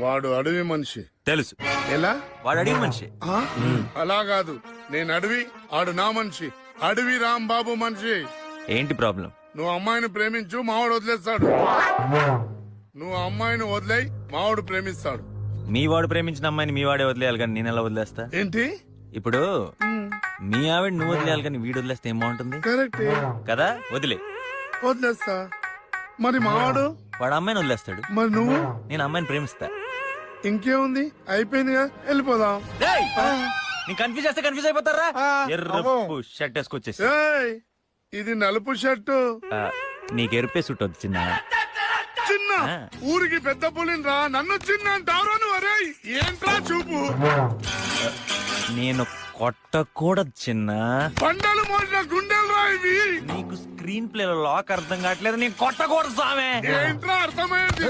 వాడు అడవి మనిషి. తెలుసు. ఎలా? వాడు అడిగి మనిషి. ఆ? అలా కాదు, నేను అడవి, ఆడు నా మనిషి. అడవి రాంబాబు మనిషి. ఏంటి ప్రాబ్లం? నువ్వు అమ్మాయిని ప్రేమించు, మావాడు వదిలేస్తాడు. నువ్వు అమ్మాయిని వదిలేయి, మావాడు ప్రేమిస్తాడు. మీ వాడు ప్రేమించిన అమ్మాయిని మీ వాడే వదిలేయాలి కానీ నేను ఎలా వదిలేస్తా? ఏంటి? ఇప్పుడు మీ ఆవిడ నువ్వు వదిలేయాలి కానీ వీడు వదిలేస్తే ఏం బాగుంటుంది కరెక్ట్ కదా? వదిలే. వదిలేస్తా. మరి మావాడు? వాడు అమ్మాయిని వదిలేస్తాడు. మరి నువ్వు? నేను అమ్మాయిని ప్రేమిస్తా. ఇంకేముంది, అయిపోయిందిగా, వెళ్ళిపోదాం. నేను కన్ఫ్యూజ్ చేస్తే కన్ఫ్యూజ్ అయిపోతారా? ఎర్రపు షర్ట్ వేసుకొచ్చేసి. ఏయ్, ఇది నలుపు షర్టు. నీకు ఎరుపే సుట్ వద్దు చిన్న. చిన్న ఊరికి పెద్ద పులిని రా, నన్ను చిన్న అంటావురా నువ్వు? అరే ఏంట్రా చూపు. నేను కొట్టకూడదు చిన్న. బండలు మోసిన గుండెలు రా ఇవి. నీకు స్క్రీన్ ప్లే లో లాక్ అర్థం కావట్లేదు. నేను కొట్టకూడదు సామే. ఏంట్రా అర్థమైంది?